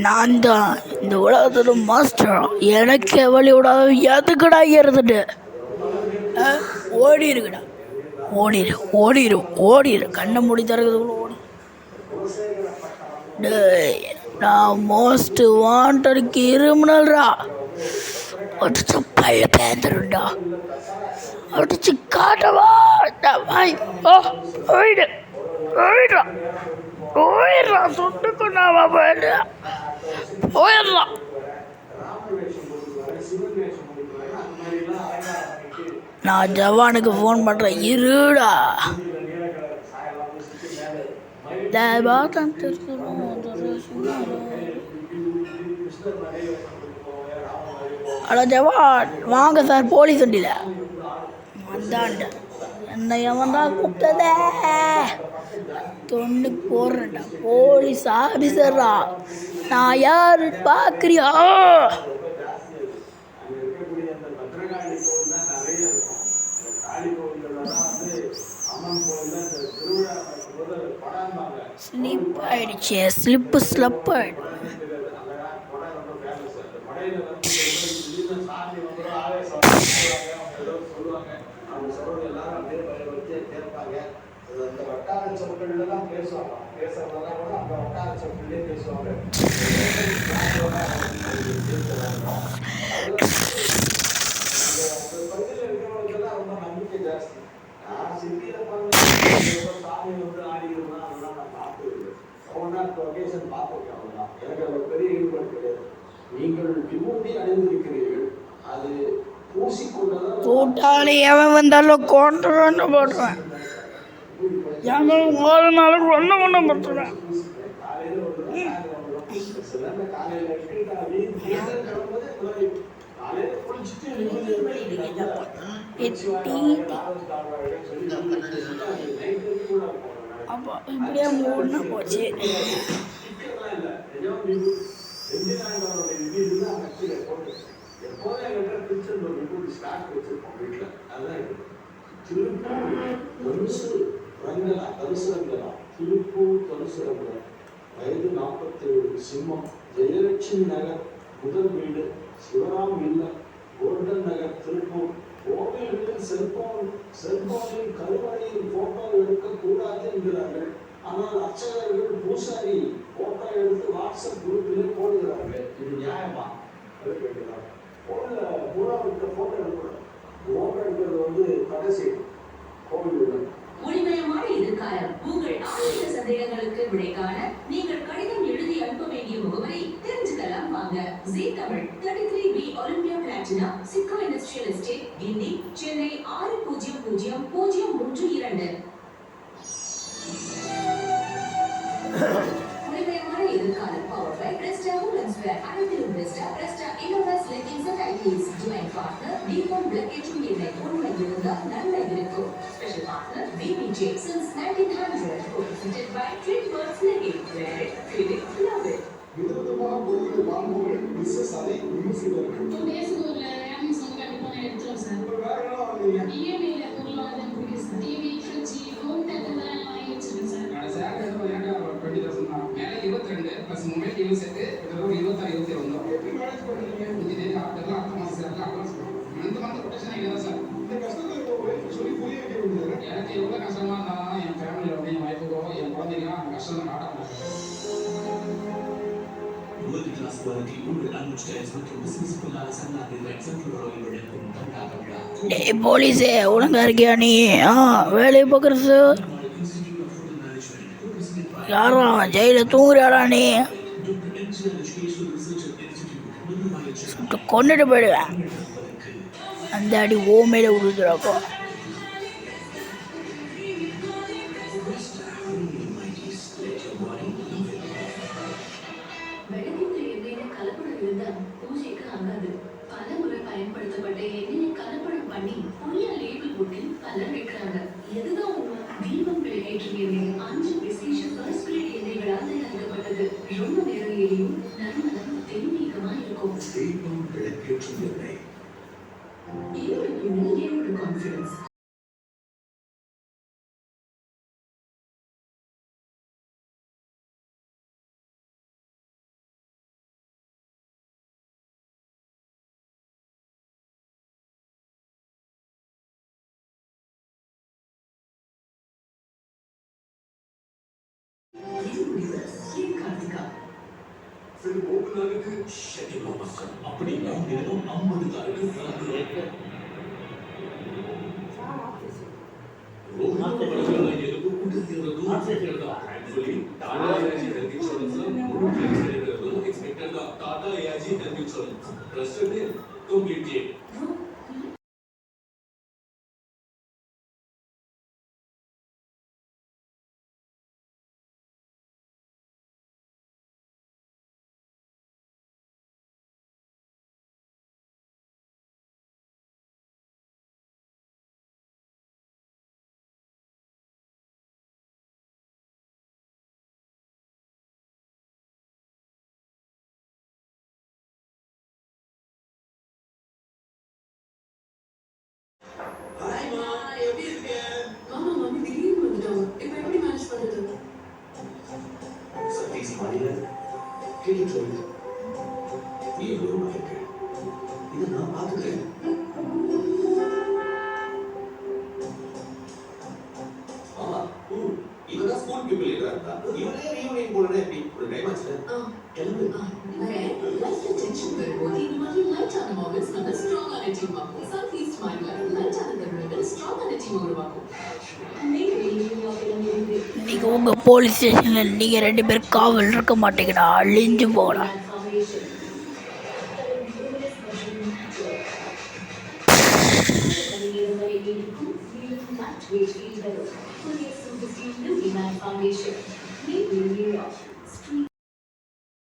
நான் தான் இந்த உலகத்தோட மாஸ்டர். எனக்கு வழி விடாத எதுக்குடா ஏறுதுட்டு ஓடிருக்குடா. ஓடிரு ஓடிரு ஓடிரு கண்ணை மூடி தரதுக்குள்ள ஓடி. டேய், நான் மோஸ்ட் வாண்டட் கிரிமினல்ரா. அடிச்சு பைய பேந்துருண்டா. அடிச்சு காட்டவா வாய். ஓ ஓயிடு ஓயிடுறா ஓயிடுறா. சுட்டுக்கு நாம போயிடுறா போயிடலாம். நான் ஜவானுக்கு ஃபோன் பண்ணுறேன், இருடா. ஹலோ ஜவான், வாங்க சார் போலீஸ் வண்டியில் வந்தாண்ட. என்ன எவன் தான் கூப்பிட்டதே? தொண்டு போடுறேன்டா, போலீஸ் ஆஃபீஸர்ரா. நான் யாரு பார்க்குறியா? ஸ்லிப் ஆயிடுச்சு, ஸ்லப் ஆயிடுச்சு. கூட்டாளி எவன் வந்தாலும் கொண்டு போட்டுருவேன். ஒரு நாளுக்கு ஒன்று போட்டுருவேன். அப்போ இப்படியே மூணு போச்சு. வயது 47, சிம்மம், ஜெயலட்சுமி நகர் முதல் வீடு, சிவராம் இல்லம், கோல்டன் நகர், திருப்பூர். கோவில்களில் செல்போனில் கருவறையில் போட்டோ எடுக்க கூடாது என்கிறார்கள். ஆனால் அர்ச்சகர்கள் பூசாரி போட்டோ எடுத்து வாட்ஸ்அப் குரூப்பிலே போடுகிறார்கள். இது நியாயமா? கேட்கிறார். போட்டோ எடுக்கணும். போட்டோ எடுக்கிறது தடை செய்யும் கோவில்கள். ஒளிமயமான எதிர்காலம். உங்கள் ஆன்மீக சந்தேகங்களுக்கு விடை காண நீங்கள் கடிதம் எழுதி அனுப்ப வேண்டிய முகவரி தெரிஞ்சுக்கலாம் வாங்க. Zee Tamil 33B Olympia Platina, சிக்கோ இண்டஸ்ட்ரியல் எஸ்டேட், கிண்டி, சென்னை 600032. ஒளிமயமான எதிர்காலம் power by Presta women's wear. அனைத்திலும் Presta innerwears leggings and nighties. Joint partner D1 பிளாக் ஏற்றும் எண்ணெய். உண்மை இருந்தால் நன்மை இருக்கும். Special partner BBJ since 1900. Represented by Trademarks Legging. Wear it, feel it, love it. விதவிதமான பொருட்கள் வாங்குவோர்கள் பிசினஸ் அதை விமர்சிப்பார்கள். 2 டேஸ்க்கு ஒரு ரேமிங் சம் கண்டிப்பா நான் எடுத்துறேன் சார். வேற என்ன வாங்குறீங்க? இஎம்ஐல பொருள் வாங்குறது பிடிக்கும் sir. TV, fridge, home theatre தான் வாங்கி வச்சிருக்கேன் சார். நான் சார் ஏதோ ஏன்டா 20,000 தான். மேல 22 பிளஸ் மொபைல் டிவி செட் இதோட 26 22. எப்படி மேனேஜ் பண்றீங்க? இது அதெல்லாம் அடுத்த மாசம் சார் அட்வான்ஸ். இந்த மாசம் கொட்டேஷன் இல்ல சார். இந்த கஷ்டத்தை சொல்லி புரிய வைக்க வேண்டியது. எனக்கு எவ்வளவு கஷ்டமா இருந்தாலும் என் ஃபேமிலியோட என் வைஃபுக்கோ என் குழந்தைங்க அந்த கஷ்டம் காட்ட மாட்டாங்க. வேர்ல்ட் கிளாஸ் குவாலிட்டி உங்கள் அன்ஸ்டைல்ஸ் மற்றும் பிசினஸ்க்குள்ளான சன்னாதில் எக்ஸெப்ஷனல் ரோயில் வழங்கும் கொண்டாட விழா. டேய் போலீஸே, ஒழுங்கா இருக்கியா நீ? வேலையை பார்க்குறது யாரா? ஜெயில தூங்குறியாடா நீ? சுட்டு கொண்டுட்டு போயிடுவேன். அந்த அடி ஓ மேலே விழுதுறாப்போ. வெள்ளத்தில் எண்ணெயில கலப்படம் இருந்தால் பூஜைக்கு ஆகாது. பல முறை பயன்படுத்தப்பட்ட எண்ணெயை கலப்படம் பண்ணி புதிய லேபிள் போட்டு பலர் விற்கிறாங்க. எதுதான் உண்மை? தீபம் விளக்கேற்றும் எண்ணெய் 5 விசேஷ ஃபர்ஸ்ட் கிரேட் எண்ணெய்களால் தயாரிக்கப்பட்டது. ரொம்ப நேரம் எரியும், நறுமணம் தெய்வீகமா இருக்கும். தீபம் விளக்கேற்றும் எண்ணெய். என்னோட கான்ஃபிடன்ஸ். என் முடிவு என் கார்த்திகா. फिल्म ओपन आने के ஷெட்யூல் மக்கள் அப்படின்னா தினம் 50 காருக்கு சாப்பிடுவாங்க. ரோஹித் படத்துல எலும்பு குடிக்கிறது ஆக்சுவலி டாடா ஏஜி ஹெல்த் இன்சூரன்ஸ்ல முழு கிளைம்ஸ் எடுக்கிறது எக்ஸ்பெக்டட் தான். Tata AIG health insurance trusted completely. மாமா மாமி திடீர்னு வந்துட்டாங்க. இப்ப எப்படி மேனேஜ் பண்றது? சதீஷ் மாடியில கேட்டு சொல்லு. நீ எவ்வளவு கேட்க இதை நான் பார்த்துக்கிறேன். ஆமா இவதான் ஸ்கூல் பீப்புள் இருக்கா. இவனே ரீயூனியன் போலனே எப்படி ஒரு டைம் ஆச்சு. கிளம்பு. லைஃப்ல டென்ஷன் வரும்போது இந்த மாதிரி லைட்டான மொமெண்ட்ஸ் நம்ம ஸ்ட்ராங்கான டீம் ஆகும். சன்ஃபீஸ்ட் மைண்ட்ல லைட்டான தருணங்கள் ஸ்ட்ராங்கான டீம் உருவாக்கும். நீங்க உங்க போலீஸ் ஸ்டேஷன்ல நீங்க 2 பேர் காவல் இருக்க மாட்டீங்கடா, அழிஞ்சு போகடா. Foundation.